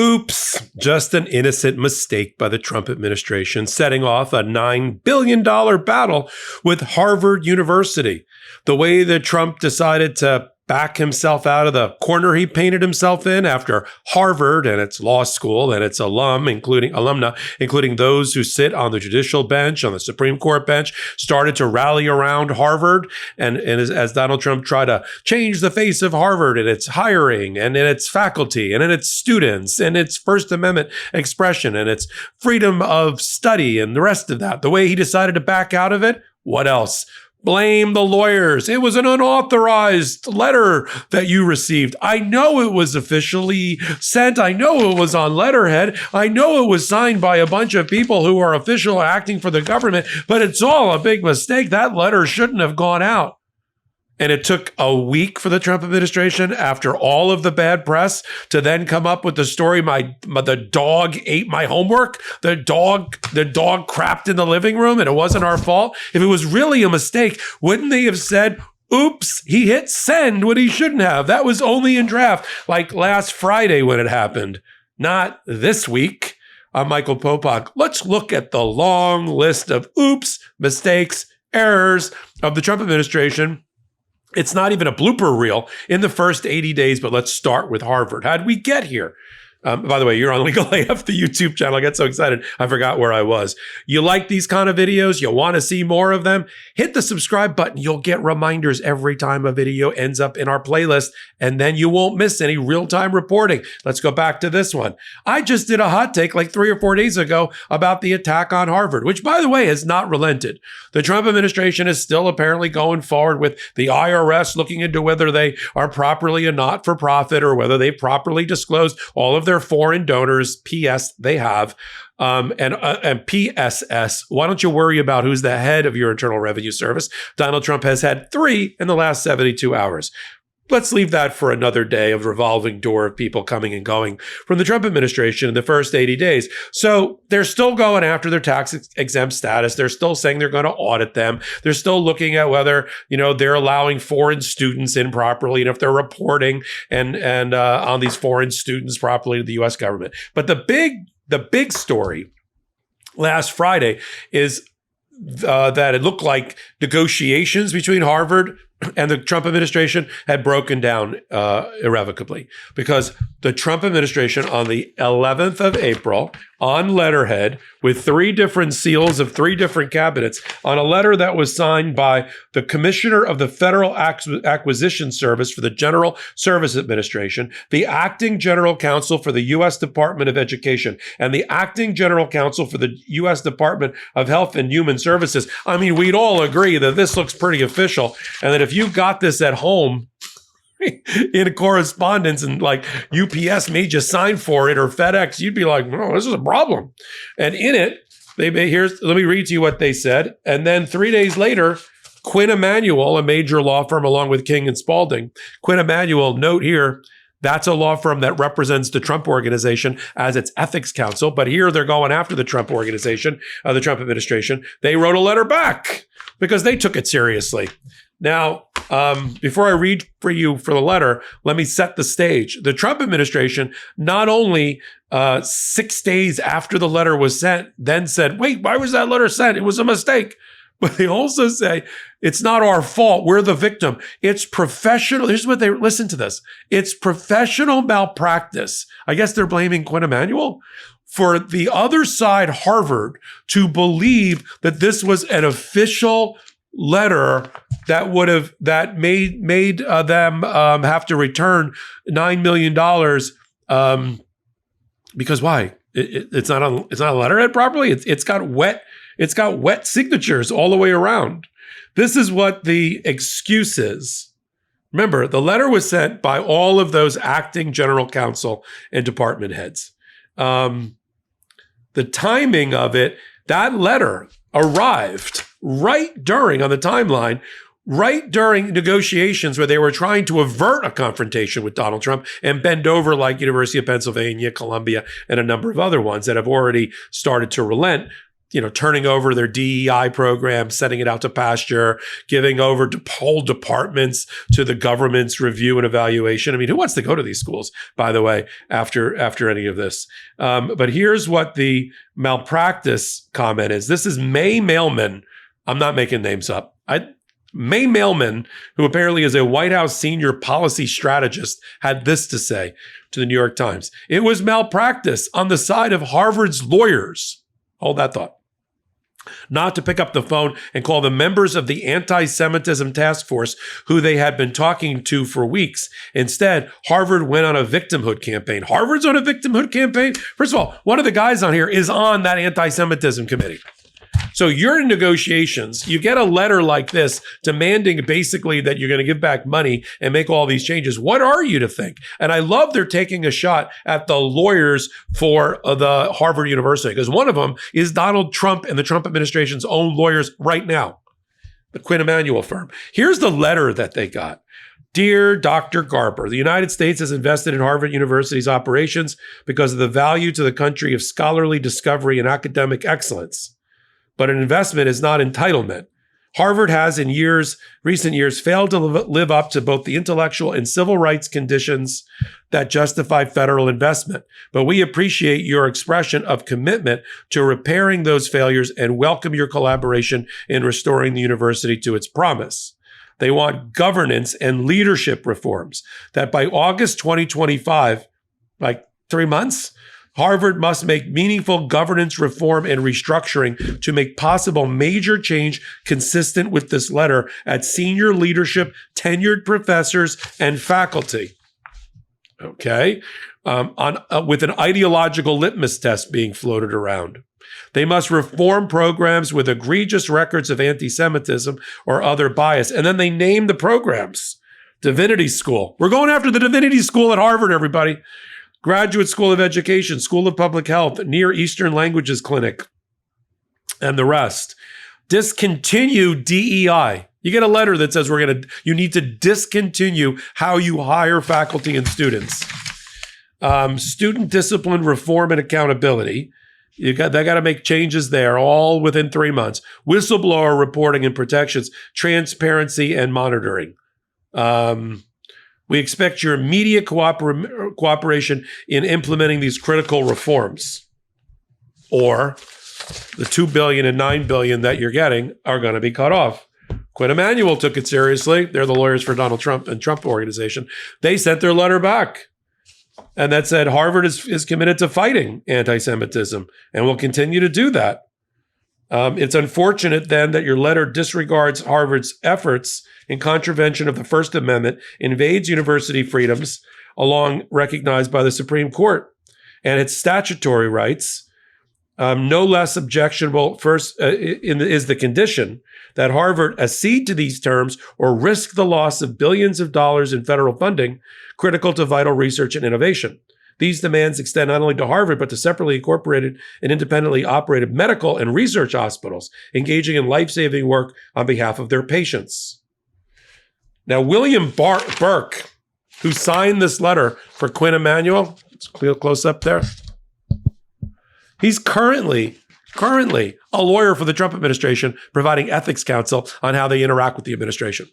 Oops, just an innocent mistake by the Trump administration, setting off a $9 billion battle with Harvard University. The way that Trump decided to back himself out of the corner he painted himself in after Harvard and its law school and its alumna, including those who sit on the judicial bench, on the Supreme Court bench, started to rally around Harvard. And as Donald Trump tried to change the face of Harvard in its hiring and in its faculty and in its students and its First Amendment expression and its freedom of study and the rest of that, the way he decided to back out of it, what else? Blame the lawyers. It was an unauthorized letter that you received. I know it was officially sent. I know it was on letterhead. I know it was signed by a bunch of people who are official acting for the government, but it's all a big mistake. That letter shouldn't have gone out. And it took a week for the Trump administration, after all of the bad press, to then come up with the story, the dog ate my homework. The dog crapped in the living room and it wasn't our fault. If it was really a mistake, wouldn't they have said, oops, he hit send when he shouldn't have? That was only in draft, like last Friday when it happened, not this week. I'm Michael Popok. Let's look at the long list of oops, mistakes, errors of the Trump administration. It's not even a blooper reel in the first 80 days, but let's start with Harvard. How'd we get here? By the way, you're on Legal AF, the YouTube channel. I get so excited, I forgot where I was. You like these kind of videos? You want to see more of them? Hit the subscribe button. You'll get reminders every time a video ends up in our playlist, and then you won't miss any real-time reporting. Let's go back to this one. I just did a hot take like 3 or 4 days ago about the attack on Harvard, which, by the way, has not relented. The Trump administration is still apparently going forward with the IRS looking into whether they are properly a not-for-profit or whether they properly disclosed all of their foreign donors. P.S. they have. And PSS, why don't you worry about who's the head of your Internal Revenue Service? Donald Trump has had 3 in the last 72 hours. Let's leave that for another day of revolving door of people coming and going from the Trump administration in the first 80 days. So they're still going after their tax exempt status. They're still saying they're going to audit them. They're still looking at whether, they're allowing foreign students in properly and if they're reporting and on these foreign students properly to the U.S. government. But the big story last Friday is that it looked like negotiations between Harvard and the Trump administration had broken down irrevocably, because the Trump administration on the 11th of April on letterhead with 3 different seals of 3 different cabinets on a letter that was signed by the Commissioner of the Federal Acquisition Service for the General Service Administration, the Acting General Counsel for the U.S. Department of Education, and the Acting General Counsel for the U.S. Department of Health and Human Services. I mean, we'd all agree that this looks pretty official, and that if you got this at home in a correspondence and like UPS made you sign for it or FedEx, you'd be like, no, this is a problem. And in it, let me read to you what they said. And then 3 days later, Quinn Emanuel, a major law firm along with King and Spalding, Quinn Emanuel, note here, that's a law firm that represents the Trump organization as its ethics counsel. But here they're going after the Trump organization, the Trump administration. They wrote a letter back because they took it seriously. Now, before I read for you for the letter, let me set the stage. The Trump administration not only 6 days after the letter was sent, then said, wait, why was that letter sent? It was a mistake. But they also say, it's not our fault. We're the victim. It's professional. Here's what listen to this. It's professional malpractice. I guess they're blaming Quinn Emanuel for the other side, Harvard, to believe that this was an official letter that made them have to return $9 million because why? It's not a letterhead properly. It's got wet signatures all the way around. This is what the excuse is. Remember, the letter was sent by all of those acting general counsel and department heads. The timing of it, that letter arrived right during, on the timeline, right during negotiations where they were trying to avert a confrontation with Donald Trump and bend over like University of Pennsylvania, Columbia, and a number of other ones that have already started to relent. turning over their DEI program, setting it out to pasture, giving over whole departments to the government's review and evaluation. I mean, who wants to go to these schools, by the way, after any of this? But here's what the malpractice comment is. This is May Mailman. I'm not making names up. May Mailman, who apparently is a White House senior policy strategist, had this to say to the New York Times. It was malpractice on the side of Harvard's lawyers. Hold that thought. Not to pick up the phone and call the members of the anti-Semitism task force who they had been talking to for weeks. Instead, Harvard went on a victimhood campaign. Harvard's on a victimhood campaign? First of all, one of the guys on here is on that anti-Semitism committee. So you're in negotiations. You get a letter like this demanding basically that you're going to give back money and make all these changes. What are you to think? And I love they're taking a shot at the lawyers for the Harvard University, because one of them is Donald Trump and the Trump administration's own lawyers right now, the Quinn Emanuel firm. Here's the letter that they got. Dear Dr. Garber, the United States has invested in Harvard University's operations because of the value to the country of scholarly discovery and academic excellence. But an investment is not entitlement. Harvard has in recent years failed to live up to both the intellectual and civil rights conditions that justify federal investment. But we appreciate your expression of commitment to repairing those failures and welcome your collaboration in restoring the university to its promise. They want governance and leadership reforms that by August 2025, like 3 months, Harvard must make meaningful governance reform and restructuring to make possible major change consistent with this letter at senior leadership, tenured professors, and faculty. Okay, with an ideological litmus test being floated around. They must reform programs with egregious records of anti-Semitism or other bias. And then they name the programs. Divinity School. We're going after the Divinity School at Harvard, everybody. Graduate School of Education, School of Public Health, Near Eastern Languages Clinic, and the rest. Discontinue DEI. You get a letter that says you need to discontinue how you hire faculty and students. Student discipline reform and accountability. They got to make changes there, all within 3 months. Whistleblower reporting and protections, transparency and monitoring. We expect your immediate cooperation in implementing these critical reforms, or the $2 billion and $9 billion that you're getting are going to be cut off. Quinn Emanuel took it seriously. They're the lawyers for Donald Trump and Trump Organization. They sent their letter back, and that said Harvard is committed to fighting anti-Semitism and will continue to do that. It's unfortunate then that your letter disregards Harvard's efforts in contravention of the First Amendment, invades university freedoms, along recognized by the Supreme Court, and its statutory rights. No less objectionable is the condition that Harvard accede to these terms or risk the loss of billions of dollars in federal funding critical to vital research and innovation. These demands extend not only to Harvard, but to separately incorporated and independently operated medical and research hospitals engaging in life-saving work on behalf of their patients. Now, William Burke, who signed this letter for Quinn Emanuel, it's close up there. He's currently a lawyer for the Trump administration, providing ethics counsel on how they interact with the administration.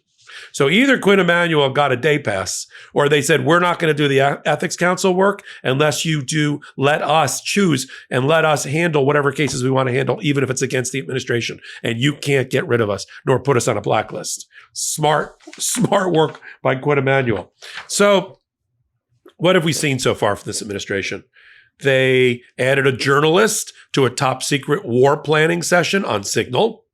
So either Quinn Emanuel got a day pass, or they said, we're not going to do the ethics counsel work unless you do let us choose and let us handle whatever cases we want to handle, even if it's against the administration. And you can't get rid of us nor put us on a blacklist. Smart work by Quinn Emanuel. So what have we seen so far from this administration? They added a journalist to a top secret war planning session on Signal.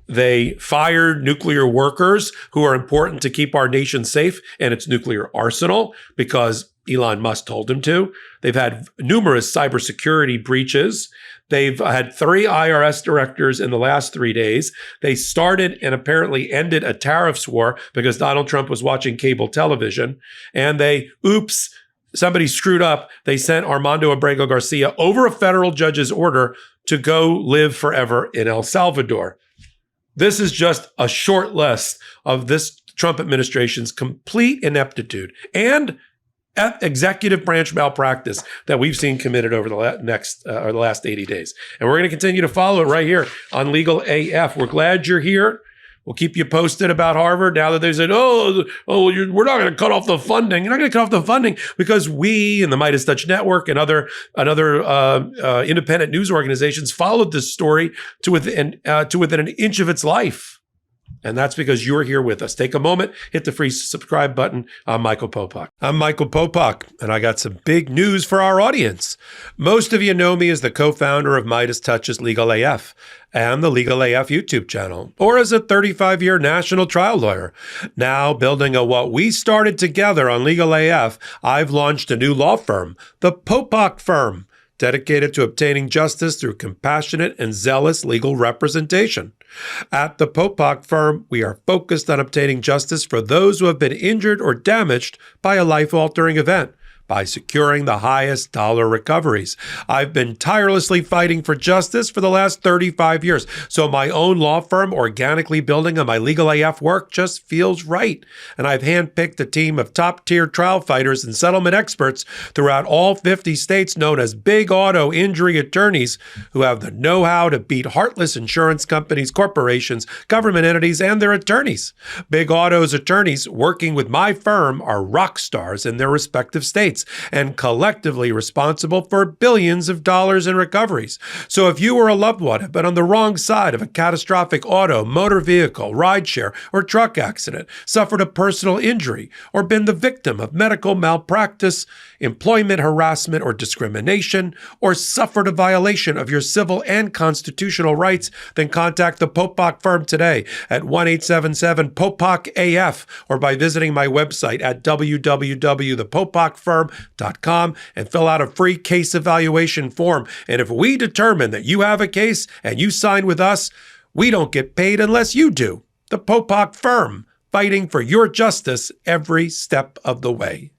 They fired nuclear workers who are important to keep our nation safe and its nuclear arsenal because Elon Musk told them to. They've had numerous cybersecurity breaches. They've had 3 IRS directors in the last 3 days. They started and apparently ended a tariffs war because Donald Trump was watching cable television. And somebody screwed up. They sent Armando Abrego Garcia over a federal judge's order to go live forever in El Salvador. This is just a short list of this Trump administration's complete ineptitude and executive branch malpractice that we've seen committed over the last 80 days. And we're going to continue to follow it right here on Legal AF. We're glad you're here. We'll keep you posted about Harvard now that they said, we're not going to cut off the funding. You're not going to cut off the funding because we and the Midas Touch Network and other independent news organizations followed this story to within an inch of its life. And that's because you're here with us. Take a moment, hit the free subscribe button. I'm Michael Popok. And I got some big news for our audience. Most of you know me as the co-founder of Midas Touch's Legal AF and the Legal AF YouTube channel, or as a 35-year national trial lawyer. Now, building on what we started together on Legal AF, I've launched a new law firm, the Popok Firm, dedicated to obtaining justice through compassionate and zealous legal representation. At the Popok Firm, we are focused on obtaining justice for those who have been injured or damaged by a life-altering event by securing the highest dollar recoveries. I've been tirelessly fighting for justice for the last 35 years, so my own law firm organically building on my Legal AF work just feels right. And I've handpicked a team of top-tier trial fighters and settlement experts throughout all 50 states known as big auto injury attorneys who have the know-how to beat heartless insurance companies, corporations, government entities, and their attorneys. Big Auto's attorneys working with my firm are rock stars in their respective states and collectively responsible for billions of dollars in recoveries. So if you or a loved one have been on the wrong side of a catastrophic auto, motor vehicle, rideshare, or truck accident, suffered a personal injury, or been the victim of medical malpractice, employment harassment or discrimination, or suffered a violation of your civil and constitutional rights, then contact the Popok Firm today at 1-877-POPOK-AF or by visiting my website at www.thepopokfirm.com and fill out a free case evaluation form. And if we determine that you have a case and you sign with us, we don't get paid unless you do. The Popok Firm, fighting for your justice every step of the way.